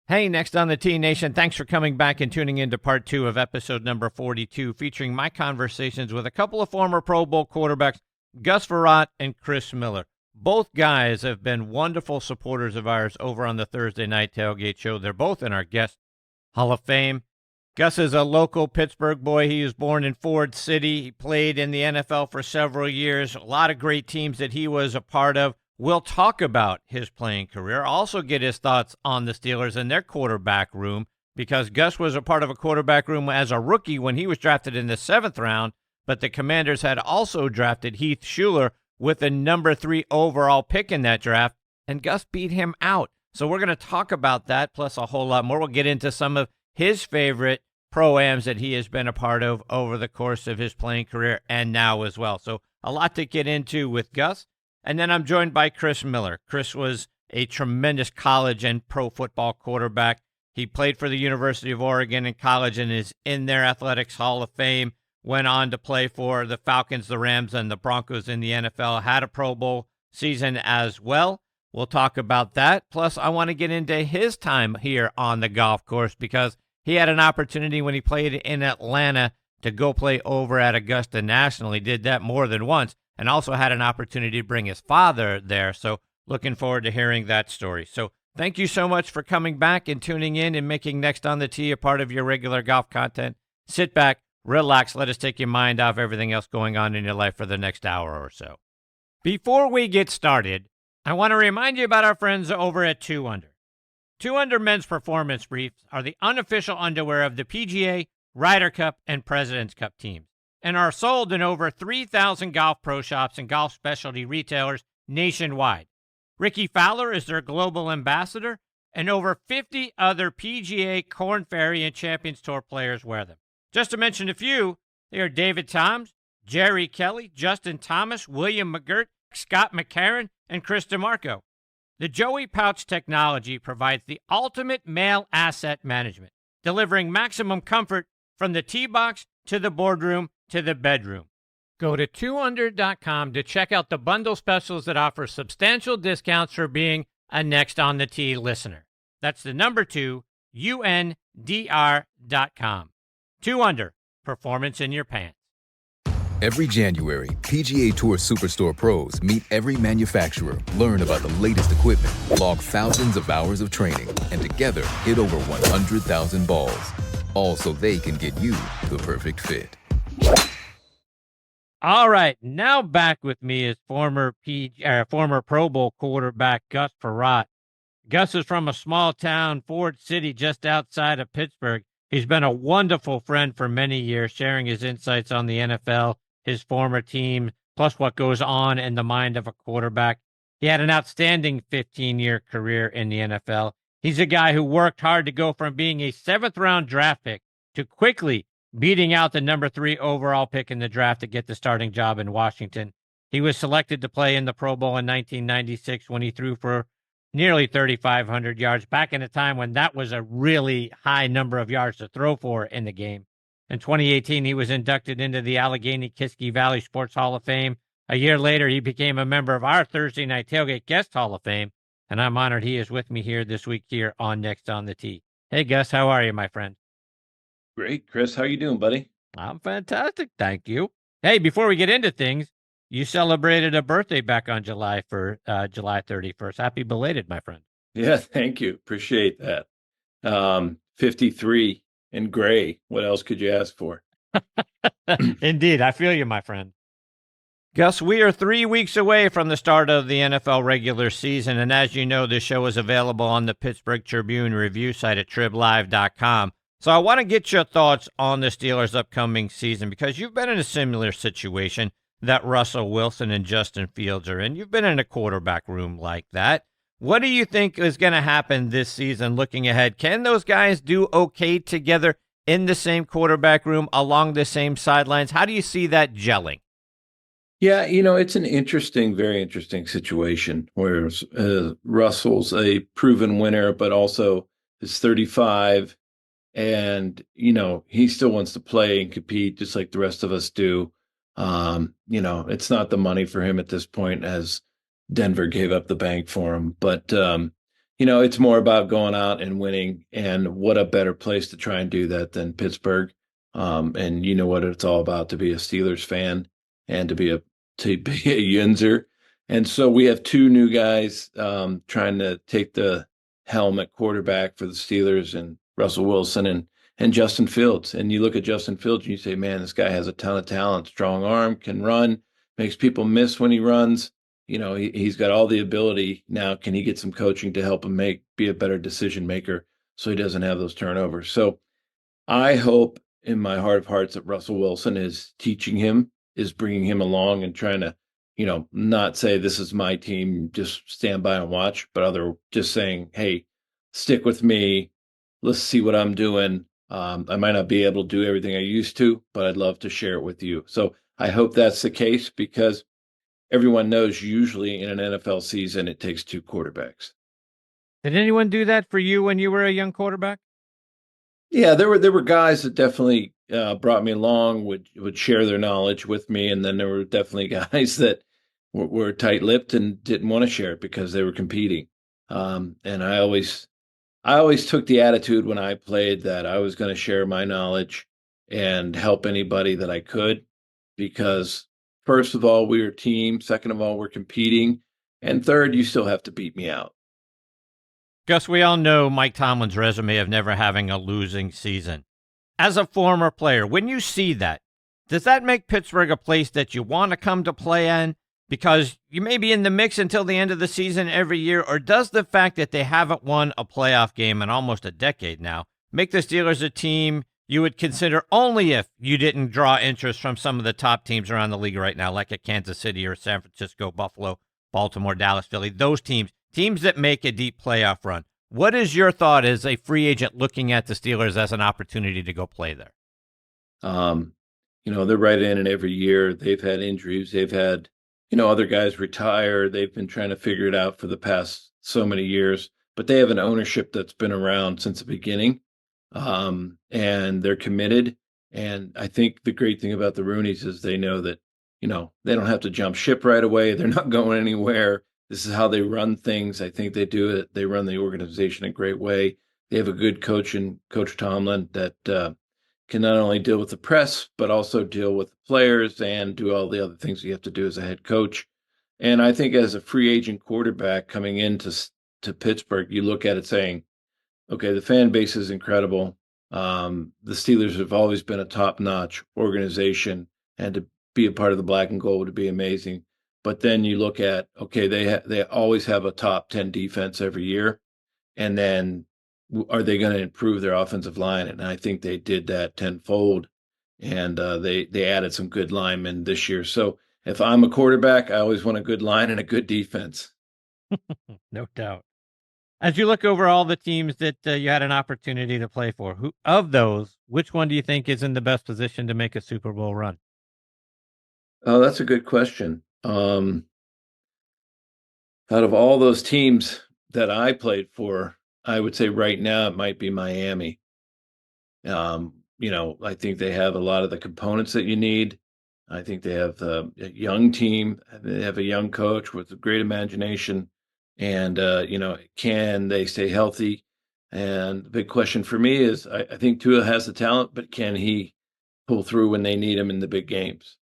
Hey, next on the T Nation, thanks for coming back and tuning in to part 2 of episode number 42, featuring my conversations with a couple of former Pro Bowl quarterbacks, Gus Frerotte and Chris Miller. Both guys have been wonderful supporters of ours over on the Thursday Night Tailgate Show. They're both in our Guest Hall of Fame. Gus is a local Pittsburgh boy. He was born in Ford City. He played in the NFL for several years. A lot of great teams that he was a part of. We'll talk about his playing career, also get his thoughts on the Steelers and their quarterback room, because Gus was a part of a quarterback room as a rookie when he was drafted in the 7th round, but the Commanders had also drafted Heath Shuler with the number 3 overall pick in that draft, and Gus beat him out. So we're going to talk about that, plus a whole lot more. We'll get into some of his favorite pro-ams that he has been a part of over the course of his playing career and now as well. So a lot to get into with Gus. And then I'm joined by Chris Miller. Chris was a tremendous college and pro football quarterback. He played for the University of Oregon in college and is in their Athletics Hall of Fame. Went on to play for the Falcons, the Rams, and the Broncos in the NFL. Had a Pro Bowl season as well. We'll talk about that. Plus, I want to get into his time here on the golf course because he had an opportunity when he played in Atlanta to go play over at Augusta National. He did that more than once, and also had an opportunity to bring his father there. So looking forward to hearing that story. So thank you so much for coming back and tuning in and making Next on the Tee a part of your regular golf content. Sit back, relax, let us take your mind off everything else going on in your life for the next hour or so. Before we get started, I want to remind you about our friends over at 2 Under. 2 Under men's performance briefs are the unofficial underwear of the PGA, Ryder Cup, and President's Cup teams, and are sold in over 3,000 golf pro shops and golf specialty retailers nationwide. Ricky Fowler is their global ambassador, and over 50 other PGA, Korn Ferry, and Champions Tour players wear them. Just to mention a few, they are David Toms, Jerry Kelly, Justin Thomas, William McGirt, Scott McCarron, and Chris DeMarco. The Joey Pouch technology provides the ultimate male asset management, delivering maximum comfort from the tee box to the boardroom to the bedroom. Go to 2under.com to check out the bundle specials that offer substantial discounts for being a Next on the Tee listener. That's the number 2, UNDR.com. 2 Under, performance in your pants. Every January, PGA Tour Superstore pros meet every manufacturer, learn about the latest equipment, log thousands of hours of training, and together hit over 100,000 balls. All so they can get you the perfect fit. All right, now back with me is former Pro Bowl quarterback Gus Frerotte. Gus is from a small town, Ford City, just outside of Pittsburgh. He's been a wonderful friend for many years, sharing his insights on the NFL, his former team, plus what goes on in the mind of a quarterback. He had an outstanding 15-year career in the NFL. He's a guy who worked hard to go from being a 7th-round draft pick to quickly beating out the number 3 overall pick in the draft to get the starting job in Washington. He was selected to play in the Pro Bowl in 1996 when he threw for nearly 3,500 yards, back in a time when that was a really high number of yards to throw for in the game. In 2018, he was inducted into the Allegheny-Kiski Valley Sports Hall of Fame. A year later, he became a member of our Thursday Night Tailgate Guest Hall of Fame, and I'm honored he is with me here this week here on Next on the Tee. Hey, Gus, how are you, my friend? Great, Chris. How you doing, buddy? I'm fantastic, thank you. Hey, before we get into things, you celebrated a birthday back on July 31st. Happy belated, my friend. Yeah, thank you. Appreciate that. 53 and gray. What else could you ask for? Indeed, I feel you, my friend. Gus, we are 3 weeks away from the start of the NFL regular season, and as you know, this show is available on the Pittsburgh Tribune review site at triblive.com. So I want to get your thoughts on the Steelers' upcoming season, because you've been in a similar situation that Russell Wilson and Justin Fields are in. You've been in a quarterback room like that. What do you think is going to happen this season looking ahead? Can those guys do okay together in the same quarterback room along the same sidelines? How do you see that gelling? Yeah, it's an very interesting situation where Russell's a proven winner, but also is 35 and, he still wants to play and compete just like the rest of us do. It's not the money for him at this point as Denver gave up the bank for him. But, it's more about going out and winning. And what a better place to try and do that than Pittsburgh. And you know what it's all about to be a Steelers fan and to be a Yinzer. And so we have two new guys trying to take the helm at quarterback for the Steelers, and Russell Wilson and Justin Fields. And you look at Justin Fields and you say, man, this guy has a ton of talent, strong arm, can run, makes people miss when he runs. He's got all the ability. Now, can he get some coaching to help him be a better decision maker so he doesn't have those turnovers? So I hope in my heart of hearts that Russell Wilson is teaching him, is bringing him along and trying to, not say this is my team, just stand by and watch, but just saying, hey, stick with me. Let's see what I'm doing. I might not be able to do everything I used to, but I'd love to share it with you. So I hope that's the case, because everyone knows usually in an NFL season, it takes two quarterbacks. Did anyone do that for you when you were a young quarterback? Yeah, there were guys that definitely brought me along, would share their knowledge with me, and then there were definitely guys that were tight-lipped and didn't want to share it because they were competing. And I always took the attitude when I played that I was going to share my knowledge and help anybody that I could, because first of all, we were a team. Second of all, we're competing. And third, you still have to beat me out. Gus, we all know Mike Tomlin's resume of never having a losing season. As a former player, when you see that, does that make Pittsburgh a place that you want to come to play in? Because you may be in the mix until the end of the season every year, or does the fact that they haven't won a playoff game in almost a decade now make the Steelers a team you would consider only if you didn't draw interest from some of the top teams around the league right now, like a Kansas City or San Francisco, Buffalo, Baltimore, Dallas, Philly, those teams that make a deep playoff run? What is your thought as a free agent looking at the Steelers as an opportunity to go play there? They're right in it every year. They've had injuries. They've had, other guys retire. They've been trying to figure it out for the past so many years, but they have an ownership that's been around since the beginning. And they're committed. And I think the great thing about the Rooneys is they know that, they don't have to jump ship right away. They're not going anywhere. This is how they run things. I think they do it. They run the organization a great way. They have a good coach in Coach Tomlin that can not only deal with the press, but also deal with the players and do all the other things you have to do as a head coach. And I think as a free agent quarterback coming into Pittsburgh, you look at it saying, okay, the fan base is incredible. The Steelers have always been a top-notch organization, and to be a part of the black and gold would be amazing. But then you look at, okay, they always have a top 10 defense every year. And then are they going to improve their offensive line? And I think they did that tenfold. And they added some good linemen this year. So if I'm a quarterback, I always want a good line and a good defense. No doubt. As you look over all the teams that you had an opportunity to play for, who of those, which one do you think is in the best position to make a Super Bowl run? Oh, that's a good question. Out of all those teams that I played for, I would say right now it might be Miami. I think they have a lot of the components that you need. I think they have a young team. They have a young coach with a great imagination. And, can they stay healthy? And the big question for me is I think Tua has the talent, but can he pull through when they need him in the big games?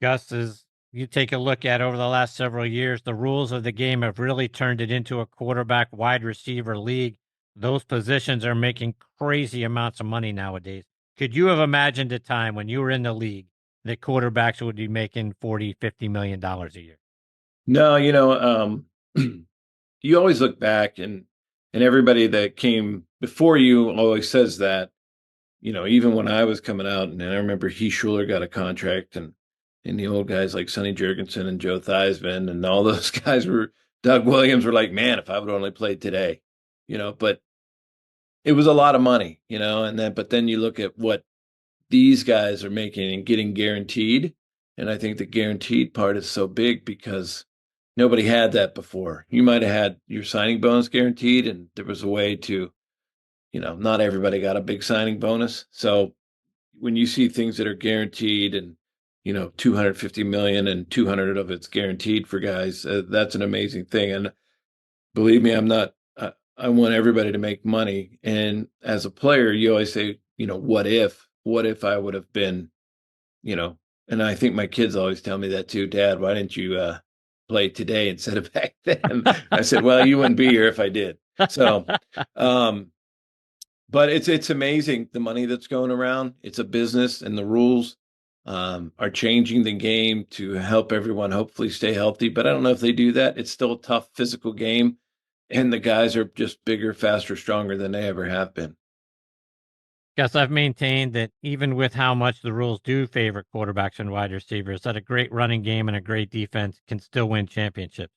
Gus, as you take a look at over the last several years, the rules of the game have really turned it into a quarterback wide receiver league. Those positions are making crazy amounts of money nowadays. Could you have imagined a time when you were in the league that quarterbacks would be making $40, $50 million a year? No, you always look back and everybody that came before you always says that, even when I was coming out, and I remember Heath Shuler got a contract, and the old guys like Sonny Jurgensen and Joe Theismann and all those guys Doug Williams were like, man, if I would only played today, but it was a lot of money, but then you look at what these guys are making and getting guaranteed. And I think the guaranteed part is so big because nobody had that before. You might have had your signing bonus guaranteed, and there was a way to, not everybody got a big signing bonus. So when you see things that are guaranteed and, 250 million and 200 of it's guaranteed for guys, that's an amazing thing. And Believe me, I'm not. I want everybody to make money. And as a player, you always say, what if? What if I would have been, you know? And I think my kids always tell me that too. Dad, why didn't you play today instead of back then? I said, well, you wouldn't be here if I did. So, um, but it's amazing the money that's going around. It's a business, and the rules are changing the game to help everyone hopefully stay healthy. But I don't know if they do that. It's still a tough physical game, and the guys are just bigger, faster, stronger than they ever have been. Guess I've maintained that even with how much the rules do favor quarterbacks and wide receivers, that a great running game and a great defense can still win championships.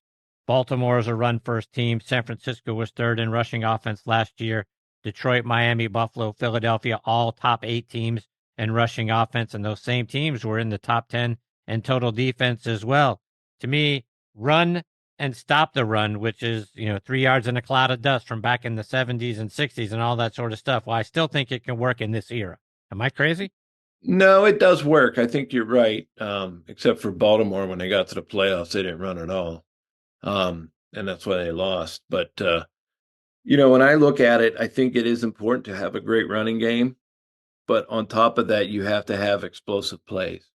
Baltimore is a run first team. San Francisco was third in rushing offense last year. Detroit, Miami, Buffalo, Philadelphia, all top 8 teams in rushing offense. And those same teams were in the top 10 in total defense as well. To me, run and stop the run, which is, 3 yards in a cloud of dust from back in the 70s and 60s and all that sort of stuff. Well, I still think it can work in this era. Am I crazy? No, it does work. I think you're right. Except for Baltimore, when they got to the playoffs, they didn't run at all. And that's why they lost. But, when I look at it, I think it is important to have a great running game. But on top of that, you have to have explosive plays,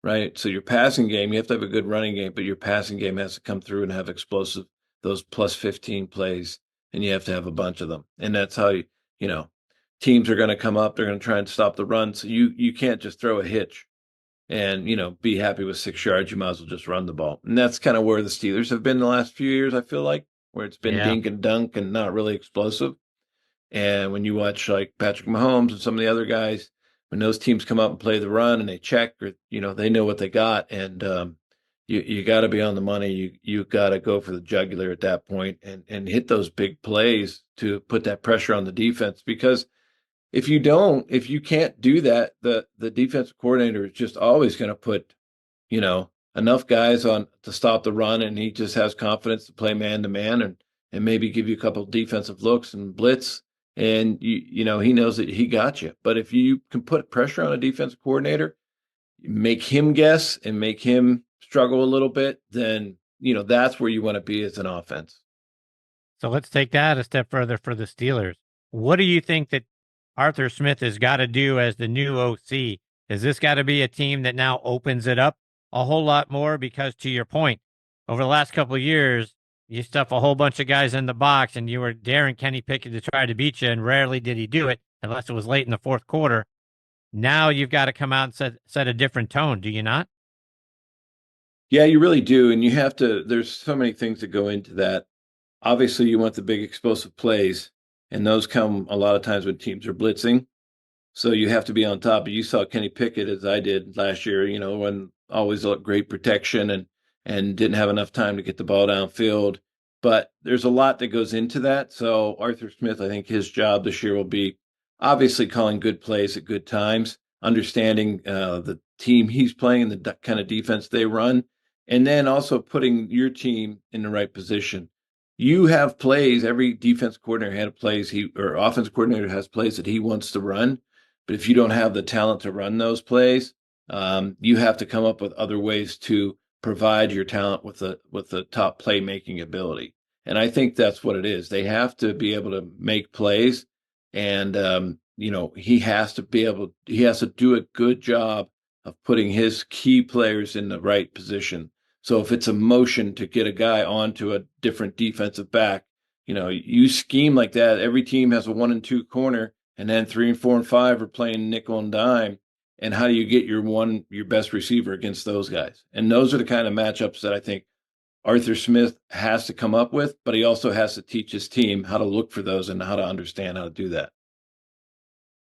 right? So your passing game, you have to have a good running game, but your passing game has to come through and have explosive, those plus 15 plays, and you have to have a bunch of them. And that's how you know, teams are going to come up, they're going to try and stop the run. So you can't just throw a hitch and, be happy with 6 yards. You might as well just run the ball. And that's kind of where the Steelers have been the last few years, I feel like, where it's been Yeah. dink and dunk and not really explosive. And when you watch like Patrick Mahomes and some of the other guys, when those teams come up and play the run and they check, or they know what they got, and you got to be on the money. You got to go for the jugular at that point and hit those big plays to put that pressure on the defense. Because if you can't do that, the defensive coordinator is just always going to put enough guys on to stop the run, and he just has confidence to play man to man and maybe give you a couple of defensive looks and blitz, and he knows that he got you. But if you can put pressure on a defensive coordinator, make him guess and make him struggle a little bit, then that's where you want to be as an offense. So let's take that a step further for the Steelers. What do you think that Arthur Smith has got to do as the new OC? Has this got to be a team that now opens it up a whole lot more? Because to your point, over the last couple of years, you stuff a whole bunch of guys in the box and you were daring Kenny Pickett to try to beat you, and rarely did he do it unless it was late in the fourth quarter. Now you've got to come out and set a different tone, do you not? Yeah, you really do, and you have to. There's so many things that go into that. Obviously, you want the big explosive plays, and those come a lot of times when teams are blitzing. So you have to be on top. You saw Kenny Pickett, as I did last year, when always looked great protection and didn't have enough time to get the ball downfield. But there's a lot that goes into that. So Arthur Smith, I think his job this year will be obviously calling good plays at good times, understanding the team he's playing and the kind of defense they run, and then also putting your team in the right position. You have plays. Every defense coordinator had plays or offense coordinator has plays that he wants to run. But if you don't have the talent to run those plays, you have to come up with other ways to provide your talent with the top playmaking ability. And I think that's what it is. They have to be able to make plays, and he has to do a good job of putting his key players in the right position. So if it's a motion to get a guy onto a different defensive back, you scheme like that. Every team has a 1 and 2 corner, and then 3 and 4 and 5 are playing nickel and dime. And how do you get your best receiver against those guys? And those are the kind of matchups that I think Arthur Smith has to come up with, but he also has to teach his team how to look for those and how to understand how to do that.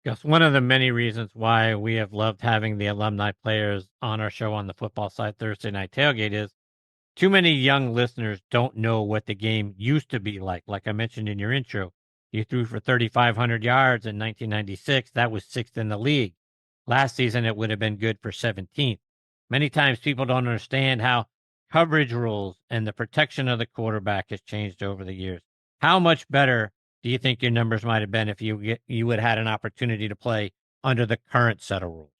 Yes, one of the many reasons why we have loved having the alumni players on our show on the Football Side Thursday Night Tailgate is too many young listeners don't know what the game used to be like. Like I mentioned in your intro, you threw for 3,500 yards in 1996. That was sixth in the league. Last season, it would have been good for 17th. Many times people don't understand how coverage rules and the protection of the quarterback has changed over the years. How much better do you think your numbers might have been if you would have had an opportunity to play under the current set of rules?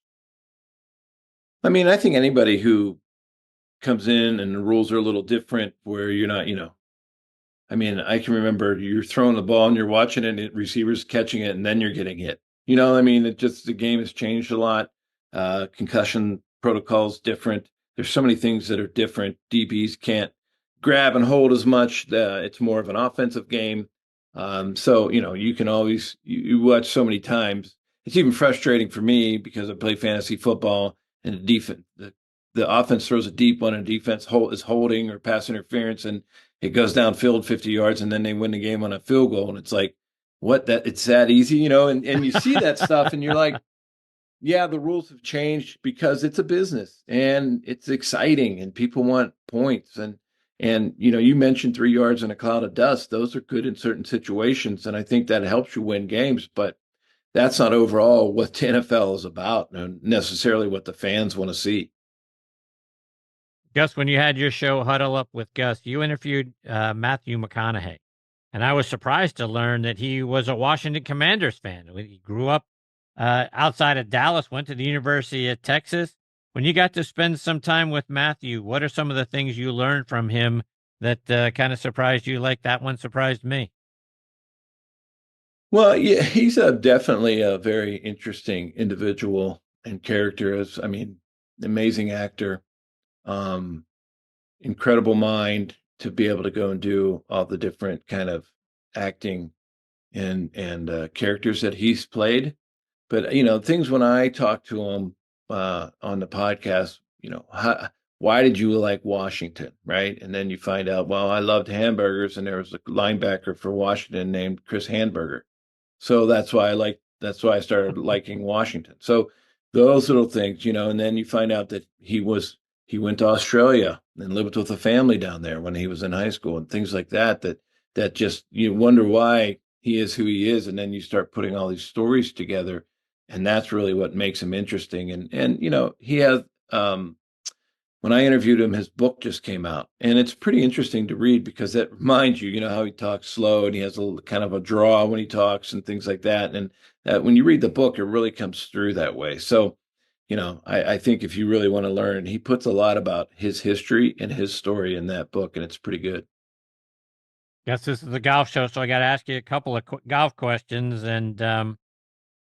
I mean, I think anybody who comes in and the rules are a little different, where you're not, I mean, I can remember you're throwing the ball and you're watching it, and receivers catching it, and then you're getting hit. I mean, the game has changed a lot. Concussion protocols different. There's so many things that are different. DBs can't grab and hold as much. It's more of an offensive game. So you can always you watch so many times. It's even frustrating for me because I play fantasy football and the offense throws a deep one and defense is holding or pass interference, and it goes downfield 50 yards, and then they win the game on a field goal. And it's like, what, that it's that easy, and you see that stuff and you're like, yeah, the rules have changed because it's a business and it's exciting and people want points. And you mentioned 3 yards in a cloud of dust. Those are good in certain situations. And I think that helps you win games, but that's not overall what the NFL is about and necessarily what the fans want to see. Gus, when you had your show Huddle Up with Gus, you interviewed Matthew McConaughey. And I was surprised to learn that he was a Washington Commanders fan. He grew up outside of Dallas, went to the University of Texas. When you got to spend some time with Matthew, what are some of the things you learned from him that kind of surprised you, like that one surprised me? Well, yeah, he's definitely a very interesting individual and character. I mean, amazing actor, um, incredible mind to be able to go and do all the different kind of acting and characters that he's played. But things when I talk to him on the podcast, why did you like Washington, right? And then you find out, well, I loved hamburgers, and there was a linebacker for Washington named Chris Hamburger. So that's why I started liking Washington. So those little things, and then you find out that he went to Australia and lived with a family down there when he was in high school and things like that, that just, you wonder why he is who he is. And then you start putting all these stories together, and that's really what makes him interesting. And he has, when I interviewed him, his book just came out, and it's pretty interesting to read because it reminds you, how he talks slow and he has a little kind of a draw when he talks and things like that. And when you read the book, it really comes through that way. So, I think if you really want to learn, he puts a lot about his history and his story in that book, and it's pretty good. Guess this is the golf show, so I got to ask you a couple of golf questions. And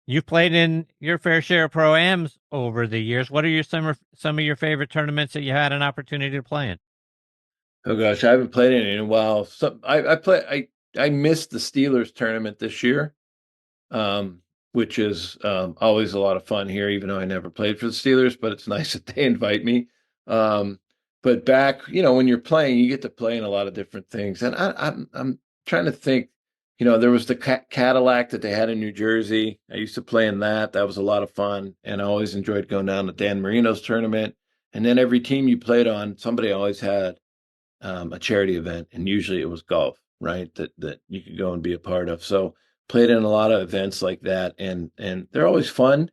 you've played in your fair share of pro-ams over the years. What are some of your favorite tournaments that you had an opportunity to play in? Oh gosh, I haven't played in a while. I missed the Steelers tournament this year, which is always a lot of fun here, even though I never played for the Steelers, but it's nice that they invite me. But back, when you're playing, you get to play in a lot of different things. And I'm trying to think, there was the Cadillac that they had in New Jersey. I used to play in that. That was a lot of fun. And I always enjoyed going down to Dan Marino's tournament. And then every team you played on, somebody always had a charity event, and usually it was golf, right? That you could go and be a part of. So played in a lot of events like that, and they're always fun,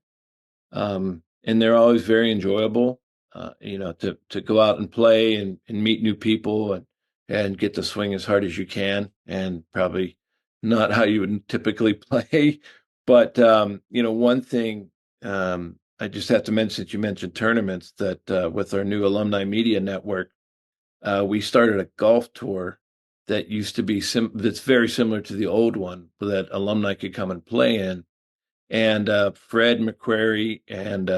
and they're always very enjoyable. To go out and play and meet new people and get to swing as hard as you can, and probably not how you would typically play, but one thing I just have to mention, since you mentioned tournaments, that with our new alumni media network, we started a golf tour that used to be that's very similar to the old one, that alumni could come and play in. And Fred McQuarrie and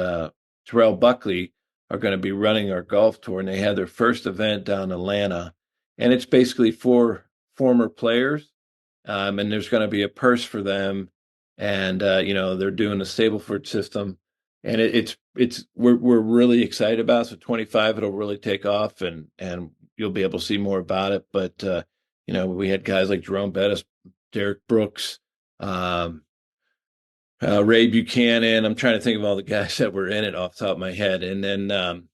Terrell Buckley are going to be running our golf tour, and they had their first event down in Atlanta. And it's basically for former players, and there's going to be a purse for them. And they're doing the Stableford system, and we're really excited about it. So 25, it'll really take off, and you'll be able to see more about it. But we had guys like Jerome Bettis, Derek Brooks, Ray Buchanan. I'm trying to think of all the guys that were in it off the top of my head. And then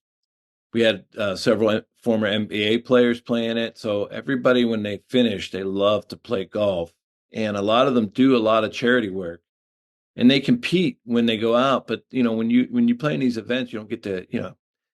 we had several former NBA players playing it. So everybody, when they finish, they love to play golf. And a lot of them do a lot of charity work. And they compete when they go out. But, when you play in these events, you don't get to,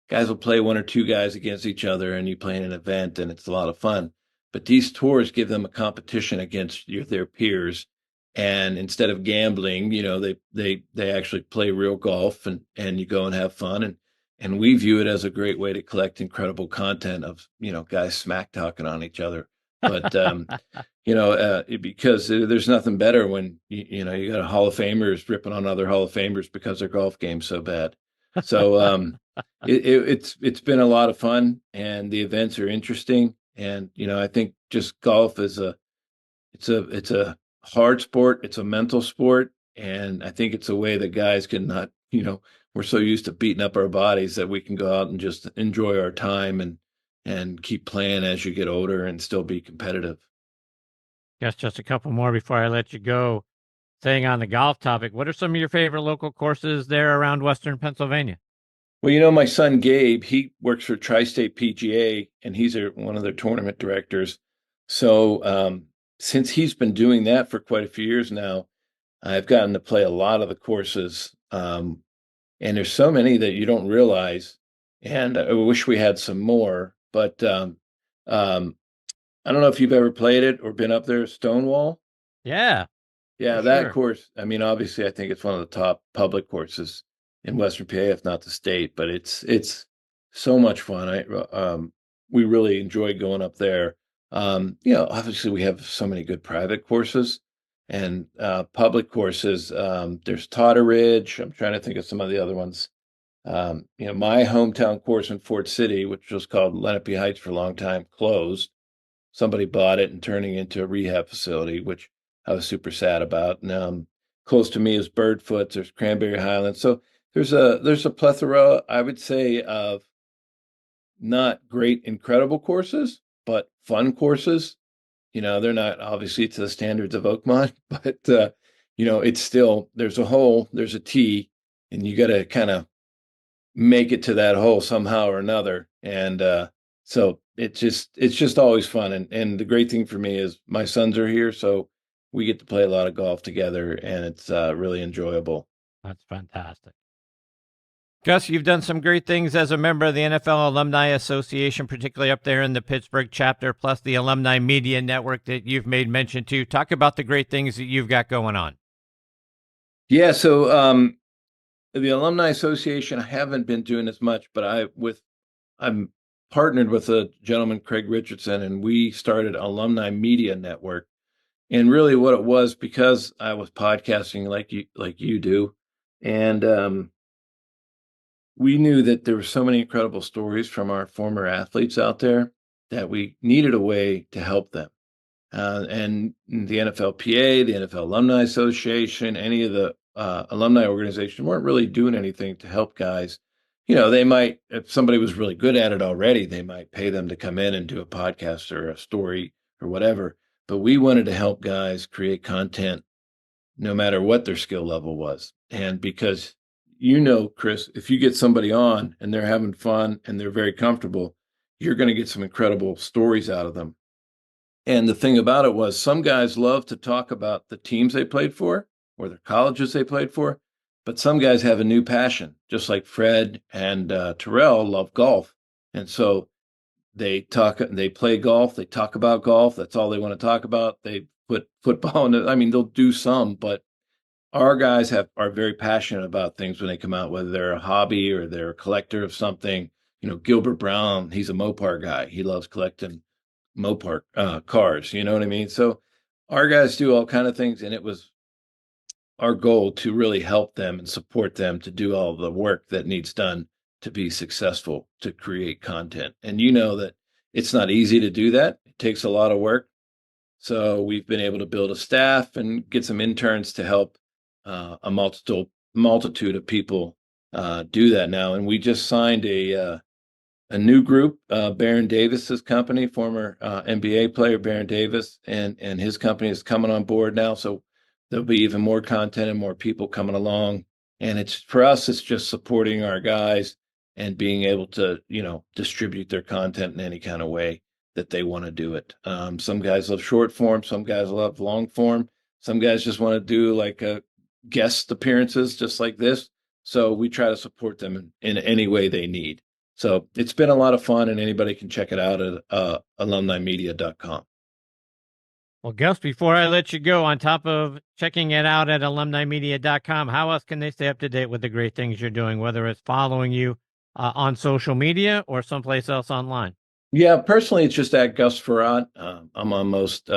guys will play one or two guys against each other, and you play in an event, and it's a lot of fun. But these tours give them a competition against their peers. And instead of gambling, they actually play real golf, and you go and have fun. And we view it as a great way to collect incredible content of, guys smack talking on each other But because there's nothing better when you got a Hall of Famers ripping on other Hall of Famers because their golf game's so bad. So it's been a lot of fun, and the events are interesting. And I think just golf is it's a hard sport. It's a mental sport, and I think it's a way that guys can not, we're so used to beating up our bodies that we can go out and just enjoy our time and keep playing as you get older and still be competitive. Guess just a couple more before I let you go. Staying on the golf topic, what are some of your favorite local courses there around Western Pennsylvania? Well, my son Gabe, he works for Tri-State PGA, and he's one of their tournament directors. So since he's been doing that for quite a few years now, I've gotten to play a lot of the courses, and there's so many that you don't realize. And I wish we had some more, but I don't know if you've ever played it or been up there, Stonewall. Yeah, Yeah, for that sure. course. I mean, obviously, I think it's one of the top public courses in Western PA, if not the state. But it's so much fun. We really enjoy going up there. Obviously, we have so many good private courses and public courses. There's Totteridge. I'm trying to think of some of the other ones. My hometown course in Fort City, which was called Lenape Heights for a long time, closed. Somebody bought it and turning it into a rehab facility, which I was super sad about. And close to me is Birdfoot. There's Cranberry Highlands. So there's a plethora, I would say, of not great, incredible courses, but fun courses. They're not obviously to the standards of Oakmont, but it's still there's a hole, there's a tee, and you got to kind of make it to that hole somehow or another. And so it's just always fun. And the great thing for me is my sons are here, so we get to play a lot of golf together, and it's really enjoyable. That's fantastic. Gus, you've done some great things as a member of the NFL Alumni Association, particularly up there in the Pittsburgh chapter, plus the Alumni Media Network that you've made mention to. Talk about the great things that you've got going on. Yeah, so the Alumni Association, I haven't been doing as much, but I'm partnered with a gentleman, Craig Richardson, and we started Alumni Media Network. And really what it was, because I was podcasting like you do, and we knew that there were so many incredible stories from our former athletes out there that we needed a way to help them. And the NFLPA, the NFL Alumni Association, any of the alumni organizations weren't really doing anything to help guys. They might, if somebody was really good at it already, they might pay them to come in and do a podcast or a story or whatever. But we wanted to help guys create content no matter what their skill level was. And because, Chris, if you get somebody on and they're having fun and they're very comfortable, you're going to get some incredible stories out of them. And the thing about it was some guys love to talk about the teams they played for or the colleges they played for, but some guys have a new passion, just like Fred and Terrell love golf. And so they play golf, they talk about golf. That's all they want to talk about. They put football in it. I mean, they'll do some, but our guys are very passionate about things when they come out, whether they're a hobby or they're a collector of something. Gilbert Brown, he's a Mopar guy. He loves collecting Mopar cars. You know what I mean? So our guys do all kind of things, and it was our goal to really help them and support them to do all the work that needs done to be successful, to create content. And that it's not easy to do that. It takes a lot of work. So we've been able to build a staff and get some interns to help a multitude of people do that now. And we just signed a new group, Baron Davis's company, former NBA player Baron Davis, and his company is coming on board now. So there'll be even more content and more people coming along. And it's for us, it's just supporting our guys and being able to, distribute their content in any kind of way that they want to do it. Some guys love short form, some guys love long form, some guys just want to do like guest appearances, just like this. So we try to support them in any way they need. So it's been a lot of fun, and anybody can check it out at alumnimedia.com. Well, Gus, before I let you go, on top of checking it out at alumnimedia.com, how else can they stay up to date with the great things you're doing, whether it's following you on social media or someplace else online? Yeah, personally, it's just at Gus Frerotte. I'm on most,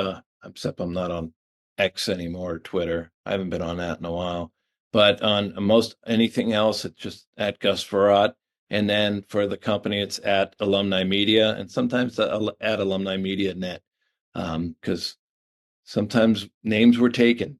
except I'm not on X anymore, Twitter. I haven't been on that in a while. But on most anything else, it's just at Gus Frerotte. And then for the company, it's at Alumni Media, and sometimes at Alumni Media Net, because sometimes names were taken.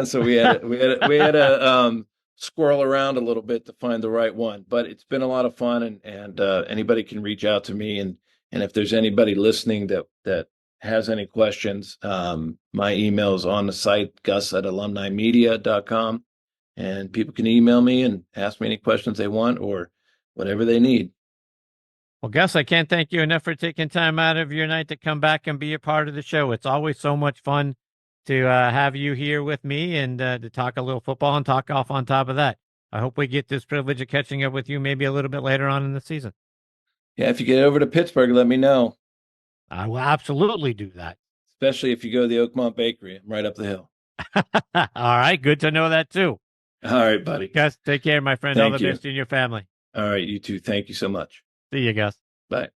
So we had to squirrel around a little bit to find the right one. But it's been a lot of fun, and anybody can reach out to me, and if there's anybody listening that has any questions, my email is on the site, gus@alumnimedia.com, and people can email me and ask me any questions they want or whatever they need. Well, Gus, I can't thank you enough for taking time out of your night to come back and be a part of the show. It's always so much fun to have you here with me and to talk a little football and talk golf on top of that. I hope we get this privilege of catching up with you maybe a little bit later on in the season. Yeah, if you get over to Pittsburgh, let me know, I will absolutely do that. especially if you go to the Oakmont Bakery. I'm right up the hill. All right. Good to know that too. All right, buddy. Gus, take care, my friend. Thank All the you. best in your family. All right, you too. Thank you so much. See you, Gus. Bye.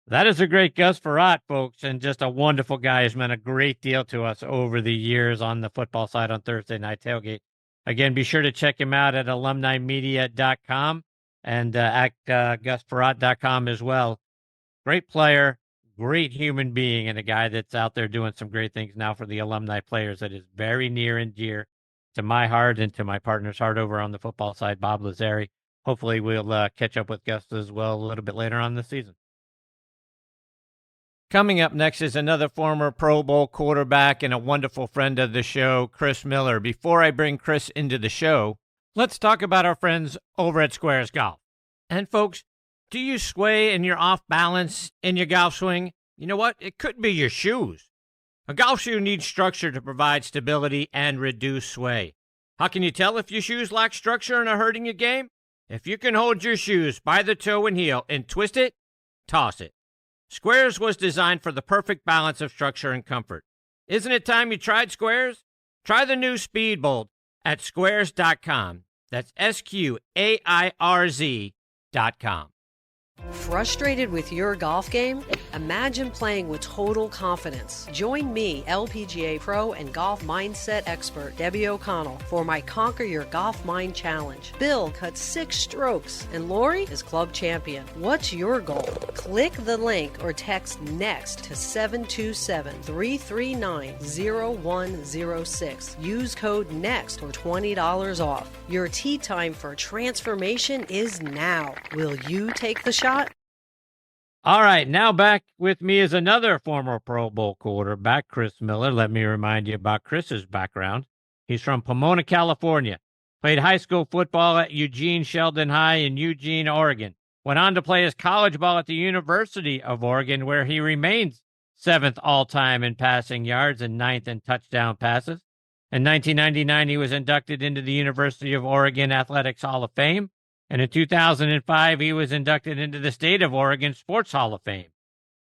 That is a great Gus Frerotte, folks, and just a wonderful guy. Has meant a great deal to us over the years on the football side on Thursday Night Tailgate. Again, be sure to check him out at alumnimedia.com and at gusfrerotte.com as well. Great player, great human being, and a guy that's out there doing some great things now for the alumni players that is very near and dear to my heart and to my partner's heart over on the football side, Bob Lazari. Hopefully we'll catch up with Gus as well a little bit later on in the season. Coming up next is another former Pro Bowl quarterback and a wonderful friend of the show, Chris Miller. Before I bring Chris into the show, let's talk about our friends over at Squares Golf. And folks, do you sway and you're off balance in your golf swing? You know what? It could be your shoes. A golf shoe needs structure to provide stability and reduce sway. How can you tell if your shoes lack structure and are hurting your game? If you can hold your shoes by the toe and heel and twist it, toss it. Squares was designed for the perfect balance of structure and comfort. Isn't it time you tried Squares? Try the new Speedbolt at squares.com. That's SQAIRZ.com. Frustrated with your golf game? Imagine playing with total confidence. Join me, LPGA Pro and golf mindset expert Debbie O'Connell, for my Conquer Your Golf Mind Challenge. Bill cuts 6 strokes, and Lori is club champion. What's your goal? Click the link or text NEXT to 727-339-0106. Use code NEXT for $20 off. Your tee time for transformation is now. Will you take the shot? All right, now back with me is another former Pro Bowl quarterback, Chris Miller. Let me remind you about Chris's background. He's from Pomona, California. Played high school football at Eugene Sheldon High in Eugene, Oregon. Went on to play his college ball at the University of Oregon, where he remains 7th all-time in passing yards and 9th in touchdown passes. In 1999, he was inducted into the University of Oregon Athletics Hall of Fame. And in 2005, he was inducted into the State of Oregon Sports Hall of Fame.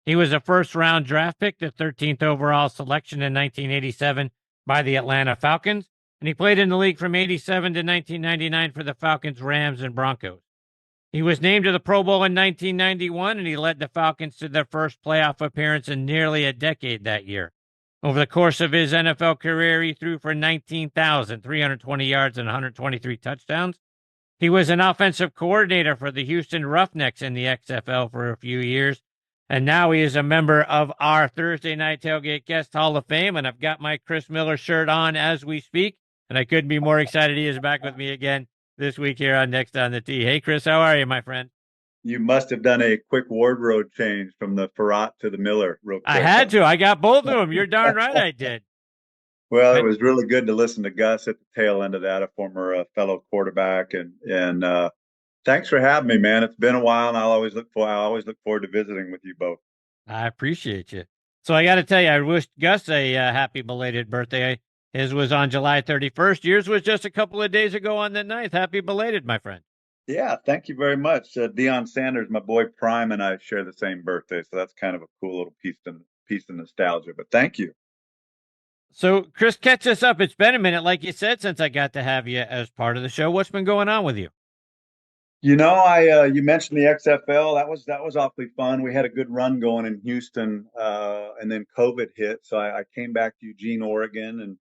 He was a first-round draft pick, the 13th overall selection in 1987 by the Atlanta Falcons, and he played in the league from 87 to 1999 for the Falcons, Rams, and Broncos. He was named to the Pro Bowl in 1991, and he led the Falcons to their first playoff appearance in nearly a decade that year. Over the course of his NFL career, he threw for 19,320 yards and 123 touchdowns. He was an offensive coordinator for the Houston Roughnecks in the XFL for a few years, and now he is a member of our Thursday Night Tailgate Guest Hall of Fame, and I've got my Chris Miller shirt on as we speak, and I couldn't be more excited he is back with me again this week here on Next on the Tee. Hey, Chris, how are you, my friend? You must have done a quick wardrobe change from the Frerotte to the Miller real quick. I had to. I got both of them. You're darn right I did. Well, it was really good to listen to Gus at the tail end of that, a former fellow quarterback, and thanks for having me, man. It's been a while, and I always look forward to visiting with you both. I appreciate you. So I got to tell you, I wished Gus a happy belated birthday. His was on July 31st. Yours was just a couple of days ago on the 9th. Happy belated, my friend. Yeah, thank you very much. Deion Sanders, my boy Prime, and I share the same birthday, so that's kind of a cool little piece of nostalgia. But thank you. So, Chris, catch us up. It's been a minute, like you said, since I got to have you as part of the show. What's been going on with you? You mentioned the XFL. That was awfully fun. We had a good run going in Houston, and then COVID hit, so I came back to Eugene, Oregon, and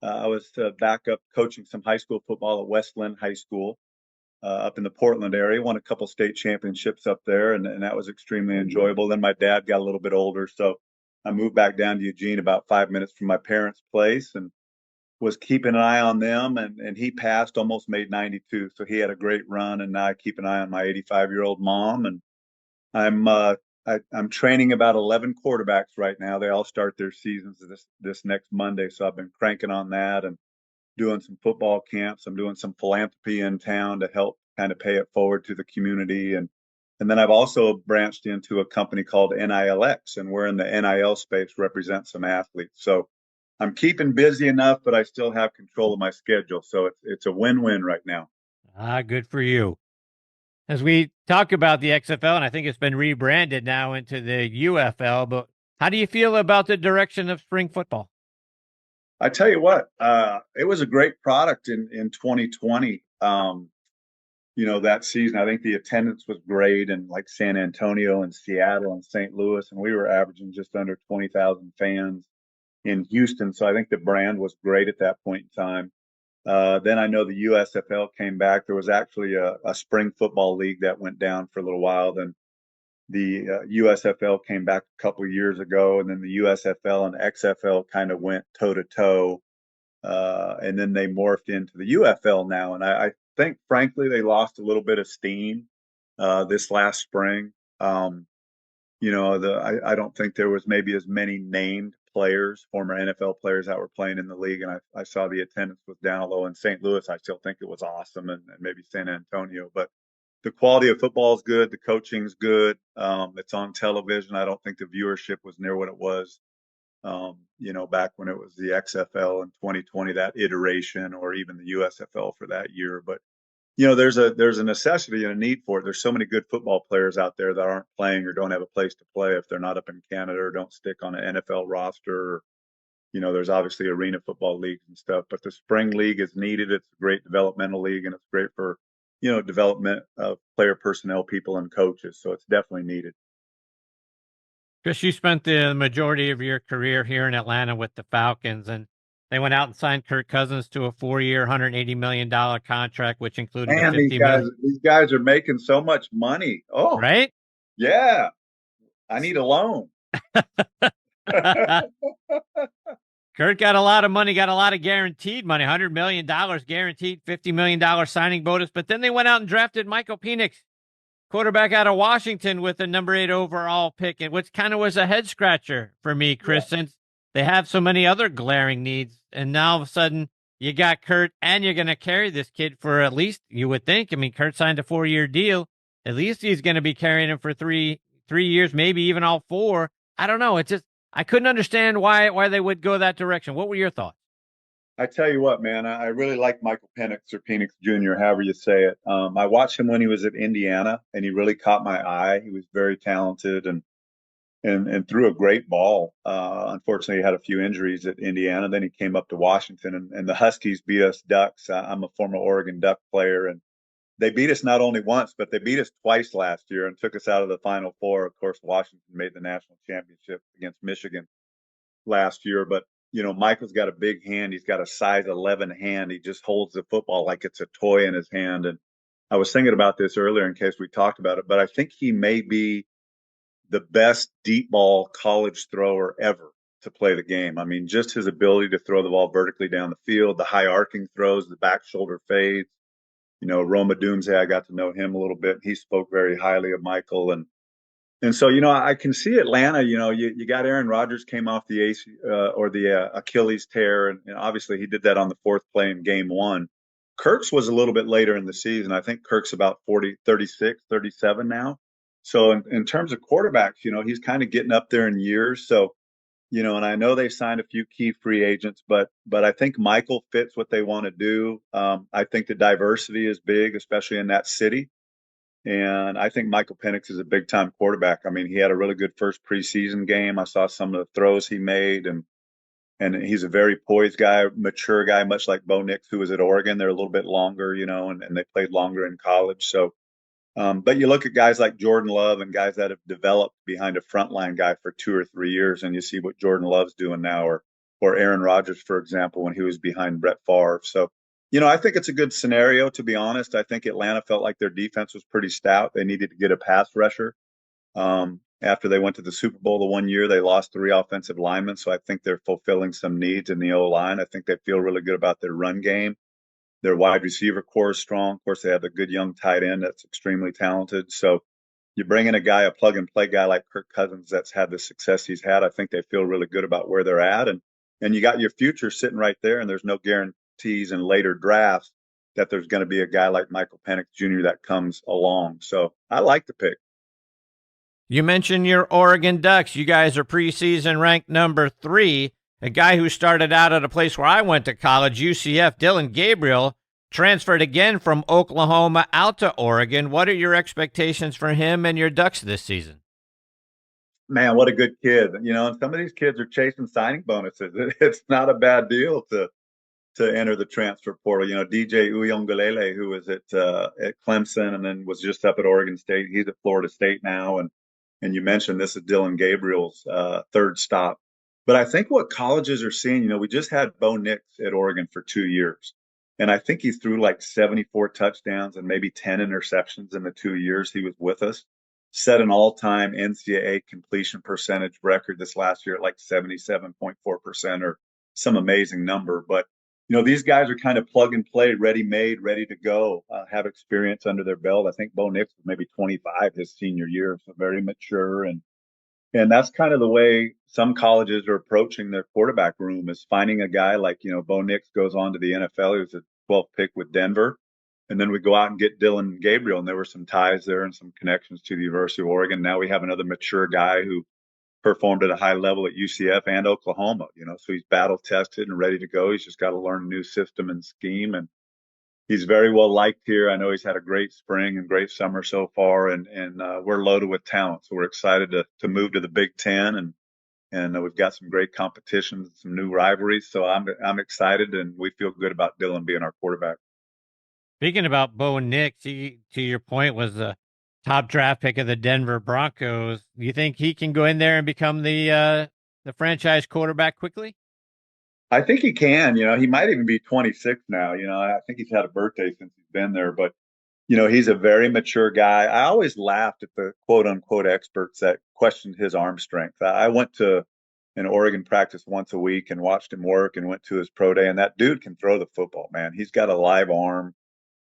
I was back up coaching some high school football at Westland High School up in the Portland area. Won a couple state championships up there, and that was extremely enjoyable. Then my dad got a little bit older, so I moved back down to Eugene, about 5 minutes from my parents' place, and was keeping an eye on them, and he passed, almost made 92, so he had a great run, and now I keep an eye on my 85-year-old mom, and I'm I'm training about 11 quarterbacks right now. They all start their seasons this next Monday, so I've been cranking on that and doing some football camps. I'm doing some philanthropy in town to help kind of pay it forward to the community, and then I've also branched into a company called NILX, and we're in the NIL space, represent some athletes. So I'm keeping busy enough, but I still have control of my schedule. So it's a win-win right now. Good for you. As we talk about the XFL, and I think it's been rebranded now into the UFL, but how do you feel about the direction of spring football? I tell you what, it was a great product in 2020. That season, I think the attendance was great in like San Antonio and Seattle and St. Louis, and we were averaging just under 20,000 fans in Houston. So I think the brand was great at that point in time. Then I know the USFL came back. There was actually a spring football league that went down for a little while. Then the USFL came back a couple of years ago, and then the USFL and XFL kind of went toe to toe. And then they morphed into the UFL now. And I think, frankly, they lost a little bit of steam this last spring. I don't think there was maybe as many named players, former NFL players that were playing in the league. And I saw the attendance was down low in St. Louis. I still think it was awesome, and maybe San Antonio. But the quality of football is good. The coaching's good. It's on television. I don't think the viewership was near what it was, back when it was the XFL in 2020, that iteration, or even the USFL for that year. But there's a necessity and a need for it. There's so many good football players out there that aren't playing or don't have a place to play if they're not up in Canada or don't stick on an NFL roster. Or, there's obviously arena football leagues and stuff, but the spring league is needed. It's a great developmental league, and it's great for, development of player personnel, people, and coaches. So it's definitely needed. Chris, you spent the majority of your career here in Atlanta with the Falcons, and they went out and signed Kirk Cousins to a 4-year, $180 million contract, which included Man, a $50 million. these guys are making so much money. Oh, right? Yeah. I need a loan. Kurt got a lot of money, got a lot of guaranteed money, $100 million guaranteed, $50 million signing bonus. But then they went out and drafted Michael Penix, quarterback out of Washington, with the number 8 overall pick, and which kind of was a head scratcher for me, Chris, since they have so many other glaring needs. And now all of a sudden you got Kurt, and you're going to carry this kid for at least, you would think. I mean, Kurt signed a 4-year deal. At least he's going to be carrying him for three years, maybe even all 4. I don't know. It's just, I couldn't understand why they would go that direction. What were your thoughts? I tell you what, man, I really like Michael Penix, or Penix Jr., however you say it. I watched him when he was at Indiana, and he really caught my eye. He was very talented and threw a great ball. Unfortunately, he had a few injuries at Indiana. Then he came up to Washington, and the Huskies beat us Ducks. I'm a former Oregon Duck player, and they beat us not only once, but they beat us twice last year and took us out of the Final Four. Of course, Washington made the national championship against Michigan last year. But, Michael's got a big hand. He's got a size 11 hand. He just holds the football like it's a toy in his hand. And I was thinking about this earlier in case we talked about it, but I think he may be the best deep ball college thrower ever to play the game. I mean, just his ability to throw the ball vertically down the field, the high arcing throws, the back shoulder fades. Roma Doomsday, I got to know him a little bit. He spoke very highly of Michael. And so, I can see Atlanta, you got Aaron Rodgers came off the Achilles tear. And obviously he did that on the 4th play in game 1. Kirk's was a little bit later in the season. I think Kirk's about 36, 37 now. So in terms of quarterbacks, he's kind of getting up there in years. So, and I know they signed a few key free agents, but I think Michael fits what they want to do. I think the diversity is big, especially in that city. And I think Michael Penix is a big time quarterback. I mean, he had a really good first preseason game. I saw some of the throws he made, and he's a very poised guy, mature guy, much like Bo Nix, who was at Oregon. They're a little bit longer, and they played longer in college. So But you look at guys like Jordan Love and guys that have developed behind a frontline guy for 2 or 3 years, and you see what Jordan Love's doing now, or Aaron Rodgers, for example, when he was behind Brett Favre. So, I think it's a good scenario, to be honest. I think Atlanta felt like their defense was pretty stout. They needed to get a pass rusher. After they went to the Super Bowl the one year, they lost 3 offensive linemen. So I think they're fulfilling some needs in the O-line. I think they feel really good about their run game. Their wide receiver core is strong. Of course, they have a good young tight end that's extremely talented. So you bring in a plug and play guy like Kirk Cousins that's had the success he's had. I think they feel really good about where they're at. And you got your future sitting right there, and there's no guarantees in later drafts that there's going to be a guy like Michael Penix Jr. that comes along. So I like the pick. You mentioned your Oregon Ducks. You guys are preseason ranked number 3. A guy who started out at a place where I went to college, UCF, Dillon Gabriel, transferred again from Oklahoma out to Oregon. What are your expectations for him and your Ducks this season? Man, what a good kid. And some of these kids are chasing signing bonuses. It's not a bad deal to enter the transfer portal. DJ Uyongalele, who was at Clemson and then was just up at Oregon State. He's at Florida State now. And you mentioned this is Dillon Gabriel's third stop. But I think what colleges are seeing, we just had Bo Nix at Oregon for 2 years. And I think he threw like 74 touchdowns and maybe 10 interceptions in the 2 years he was with us. Set an all-time NCAA completion percentage record this last year at like 77.4% or some amazing number. But, these guys are kind of plug and play, ready-made, ready to go, have experience under their belt. I think Bo Nix was maybe 25 his senior year, so very mature. And that's kind of the way some colleges are approaching their quarterback room, is finding a guy like, Bo Nix goes on to the NFL. He was a 12th pick with Denver. And then we go out and get Dillon Gabriel. And there were some ties there and some connections to the University of Oregon. Now we have another mature guy who performed at a high level at UCF and Oklahoma, so he's battle tested and ready to go. He's just got to learn a new system and scheme. And he's very well liked here. I know he's had a great spring and great summer so far, and we're loaded with talent. So we're excited to move to the Big Ten, and we've got some great competition, some new rivalries. So I'm excited, and we feel good about Dillon being our quarterback. Speaking about Bo Nix, he, to your point, was the top draft pick of the Denver Broncos. Do you think he can go in there and become the franchise quarterback quickly? I think he can. He might even be 26 now. I think he's had a birthday since he's been there, but he's a very mature guy. I always laughed at the quote unquote experts that questioned his arm strength. I went to an Oregon practice once a week and watched him work and went to his pro day, and that dude can throw the football, man. He's got a live arm.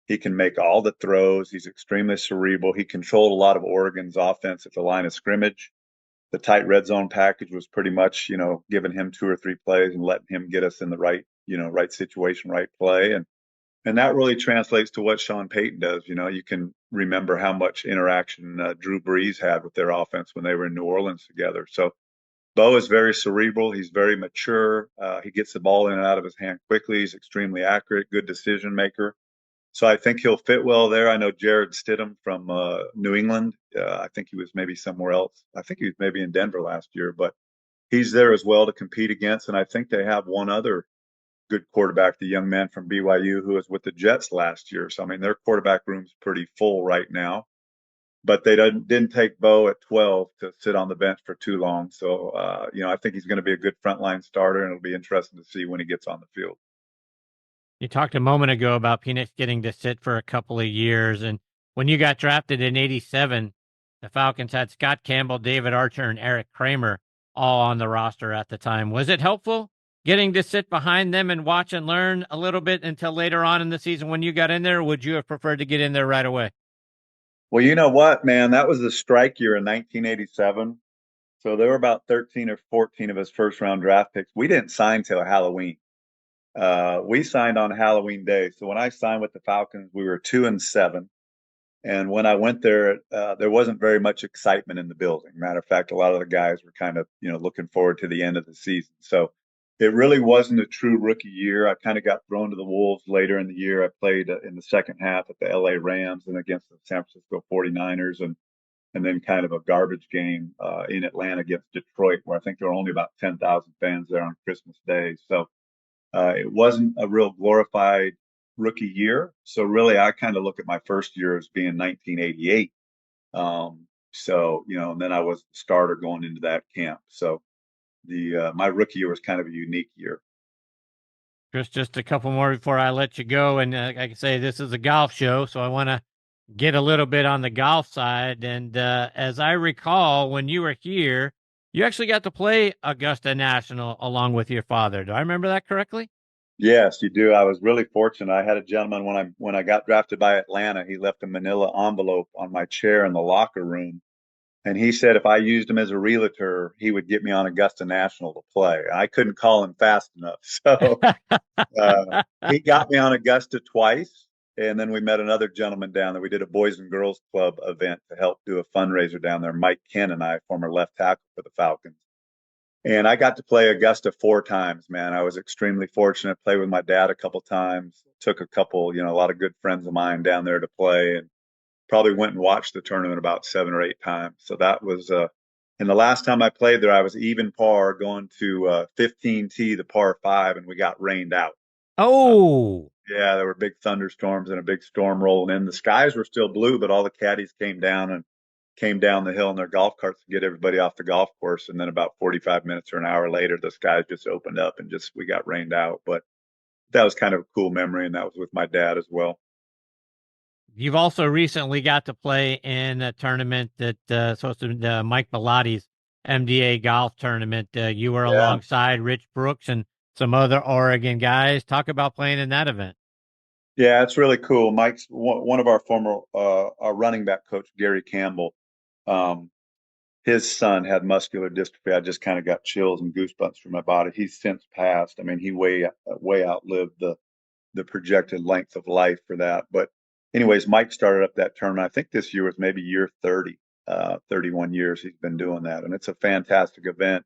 He can make all the throws. He's extremely cerebral. He controlled a lot of Oregon's offense at the line of scrimmage. The tight red zone package was pretty much, giving him 2 or 3 plays and letting him get us in the right situation, right play. And that really translates to what Sean Payton does. You can remember how much interaction Drew Brees had with their offense when they were in New Orleans together. So Bo is very cerebral. He's very mature. He gets the ball in and out of his hand quickly. He's extremely accurate, good decision maker. So I think he'll fit well there. I know Jared Stidham from New England. I think he was maybe somewhere else. I think he was maybe in Denver last year, but he's there as well to compete against. And I think they have one other good quarterback, the young man from BYU who was with the Jets last year. So, their quarterback room's pretty full right now. But they didn't take Bo at 12 to sit on the bench for too long. So, I think he's going to be a good frontline starter, and it'll be interesting to see when he gets on the field. You talked a moment ago about Penix getting to sit for a couple of years. And when you got drafted in 87, the Falcons had Scott Campbell, David Archer, and Eric Kramer all on the roster at the time. Was it helpful getting to sit behind them and watch and learn a little bit until later on in the season when you got in there? Or would you have preferred to get in there right away? Well, you know what, man? That was the strike year in 1987. So there were about 13 or 14 of his first-round draft picks. We didn't sign till Halloween. We signed on Halloween Day. So when I signed with the Falcons, we were 2-7. And when I went there, there wasn't very much excitement in the building. Matter of fact, a lot of the guys were kind of, looking forward to the end of the season. So it really wasn't a true rookie year. I kind of got thrown to the Wolves later in the year. I played in the second half at the LA Rams and against the San Francisco 49ers, and then kind of a garbage game in Atlanta against Detroit, where I think there were only about 10,000 fans there on Christmas Day. So it wasn't a real glorified rookie year. So really, I kind of look at my first year as being 1988. So, and then I was the starter going into that camp. So my rookie year was kind of a unique year. Chris, just a couple more before I let you go. And like I say, this is a golf show, so I want to get a little bit on the golf side. And as I recall, when you were here, you actually got to play Augusta National along with your father. Do I remember that correctly? Yes, you do. I was really fortunate. I had a gentleman when I got drafted by Atlanta, he left a manila envelope on my chair in the locker room. And he said if I used him as a realtor, he would get me on Augusta National to play. I couldn't call him fast enough. So he got me on Augusta twice. And then we met another gentleman down there. We did a Boys and Girls Club event to help do a fundraiser down there. Mike Ken and I, former left tackle for the Falcons. And I got to play Augusta 4 times, man. I was extremely fortunate. Played with my dad a couple times. Took a couple, a lot of good friends of mine down there to play, and probably went and watched the tournament about 7 or 8 times. So that was, and the last time I played there, I was even par going to 15T, the par 5, and we got rained out. Oh, yeah, there were big thunderstorms and a big storm rolling in. The skies were still blue, but all the caddies came down the hill in their golf carts to get everybody off the golf course. And then about 45 minutes or an hour later, the skies just opened up and we got rained out. But that was kind of a cool memory. And that was with my dad as well. You've also recently got to play in a tournament that hosted Mike Bellotti's MDA golf tournament. You were alongside Rich Brooks and some other Oregon guys. Talk about playing in that event. Yeah, it's really cool. Mike's one of our former our running back coach, Gary Campbell. His son had muscular dystrophy. I just kind of got chills and goosebumps through my body. He's since passed. I mean, he way outlived the projected length of life for that. But anyways, Mike started up that tournament. I think this year was maybe year 30, 31 years he's been doing that. And it's a fantastic event.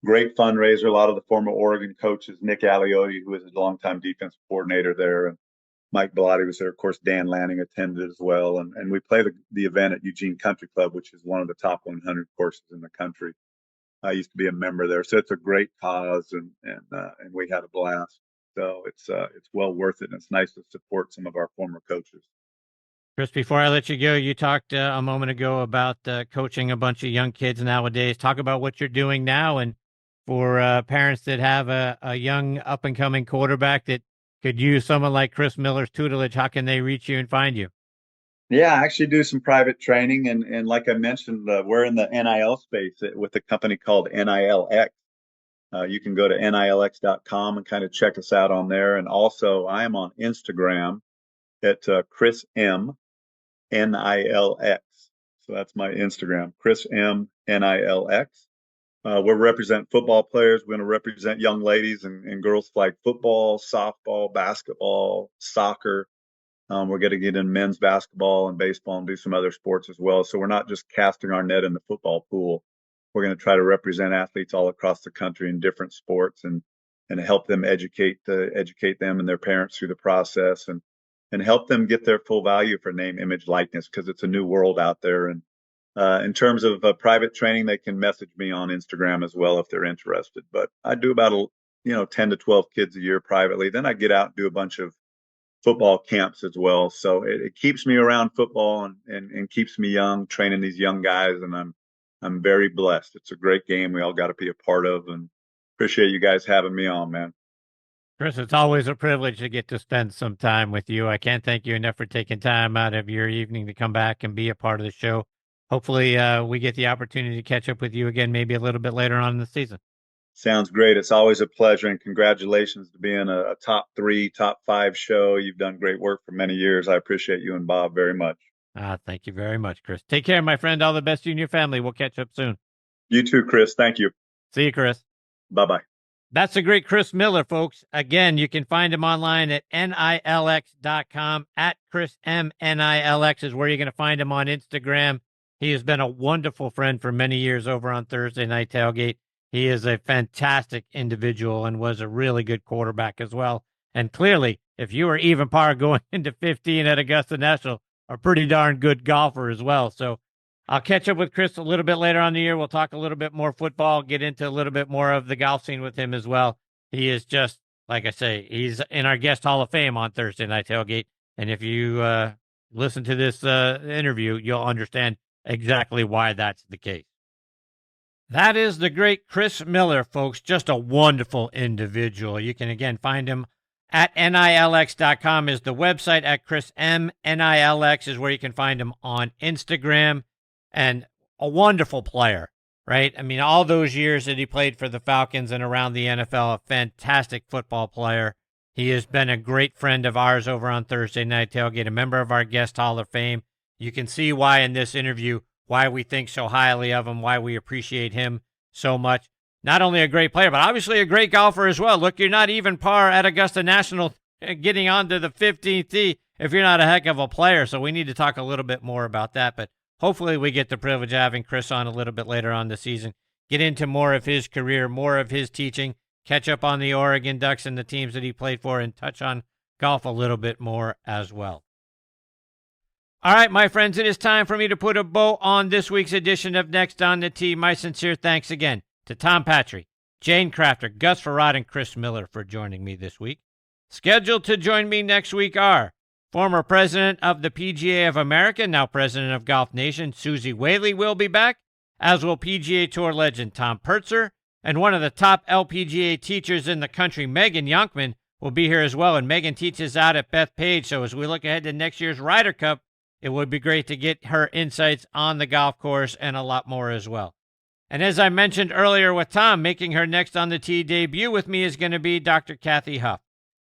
Great fundraiser. A lot of the former Oregon coaches, Nick Aliotti, who was a longtime defensive coordinator there, and Mike Bellotti was there. Of course, Dan Lanning attended as well. And we play the event at Eugene Country Club, which is one of the top 100 courses in the country. I used to be a member there. So it's a great cause, and we had a blast. So it's well worth it. And it's nice to support some of our former coaches. Chris, before I let you go, you talked a moment ago about coaching a bunch of young kids nowadays. Talk about what you're doing now, and for parents that have a young up-and-coming quarterback that could use someone like Chris Miller's tutelage, how can they reach you and find you? Yeah, I actually do some private training. And like I mentioned, we're in the NIL space with a company called NILX. You can go to nilx.com and kind of check us out on there. And also, I am on Instagram at Chris M. NILX. So that's my Instagram, Chris M. NILX. We're representing football players. We're going to represent young ladies and girls flag football, softball, basketball, soccer. We're going to get in men's basketball and baseball and do some other sports as well. So we're not just casting our net in the football pool. We're going to try to represent athletes all across the country in different sports and help them educate them and their parents through the process and help them get their full value for name, image, likeness, because it's a new world out there. And in terms of private training, they can message me on Instagram as well if they're interested. But I do about 10 to 12 kids a year privately. Then I get out and do a bunch of football camps as well. So it keeps me around football and keeps me young, training these young guys. And I'm very blessed. It's a great game we all got to be a part of, and appreciate you guys having me on, man. Chris, it's always a privilege to get to spend some time with you. I can't thank you enough for taking time out of your evening to come back and be a part of the show. Hopefully we get the opportunity to catch up with you again, maybe a little bit later on in the season. Sounds great. It's always a pleasure, and congratulations to being a top 3, top 5 show. You've done great work for many years. I appreciate you and Bob very much. Thank you very much, Chris. Take care, my friend. All the best to you and your family. We'll catch up soon. You too, Chris. Thank you. See you, Chris. Bye-bye. That's the great Chris Miller, folks. Again, you can find him online at nilx.com. At Chris M. NILX is where you're going to find him on Instagram. He has been a wonderful friend for many years over on Thursday Night Tailgate. He is a fantastic individual and was a really good quarterback as well. And clearly, if you were even par going into 15 at Augusta National, a pretty darn good golfer as well. So I'll catch up with Chris a little bit later on the year. We'll talk a little bit more football, get into a little bit more of the golf scene with him as well. He is just like I say, he's in our guest Hall of Fame on Thursday Night Tailgate. And if you listen to this interview, you'll understand exactly why that's the case. That is the great Chris Miller, folks. Just a wonderful individual. You can, again, find him at nilx.com is the website. At Chris M. NILX is where you can find him on Instagram. And a wonderful player, right? I mean, all those years that he played for the Falcons and around the NFL, a fantastic football player. He has been a great friend of ours over on Thursday Night Tailgate, a member of our guest Hall of Fame. You can see why in this interview, why we think so highly of him, why we appreciate him so much. Not only a great player, but obviously a great golfer as well. Look, you're not even par at Augusta National getting onto the 15th tee if you're not a heck of a player. So we need to talk a little bit more about that. But hopefully we get the privilege of having Chris on a little bit later on the season, get into more of his career, more of his teaching, catch up on the Oregon Ducks and the teams that he played for, and touch on golf a little bit more as well. All right, my friends, it is time for me to put a bow on this week's edition of Next on the Tee. My sincere thanks again to Tom Patry, Jane Crafter, Gus Frerotte, and Chris Miller for joining me this week. Scheduled to join me next week are former president of the PGA of America, now president of Golf Nation, Susie Whaley will be back, as will PGA Tour legend Tom Purtzer, and one of the top LPGA teachers in the country, Megan Yonkman, will be here as well. And Megan teaches out at Bethpage, so as we look ahead to next year's Ryder Cup, it would be great to get her insights on the golf course and a lot more as well. And as I mentioned earlier with Tom, making her Next on the Tee debut with me is going to be Dr. Kathy Huff.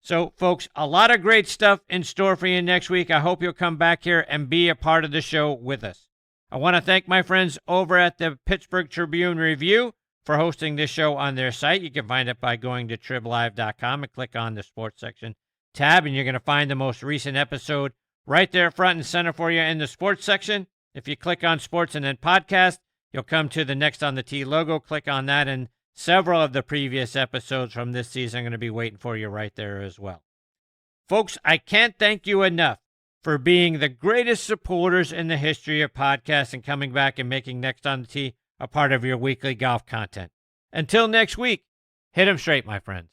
So, folks, a lot of great stuff in store for you next week. I hope you'll come back here and be a part of the show with us. I want to thank my friends over at the Pittsburgh Tribune Review for hosting this show on their site. You can find it by going to triblive.com and click on the sports section tab, and you're going to find the most recent episode right there front and center for you in the sports section. If you click on sports and then podcast, you'll come to the Next on the Tee logo. Click on that, and several of the previous episodes from this season are going to be waiting for you right there as well. Folks, I can't thank you enough for being the greatest supporters in the history of podcasts and coming back and making Next on the Tee a part of your weekly golf content. Until next week, hit 'em straight, my friends.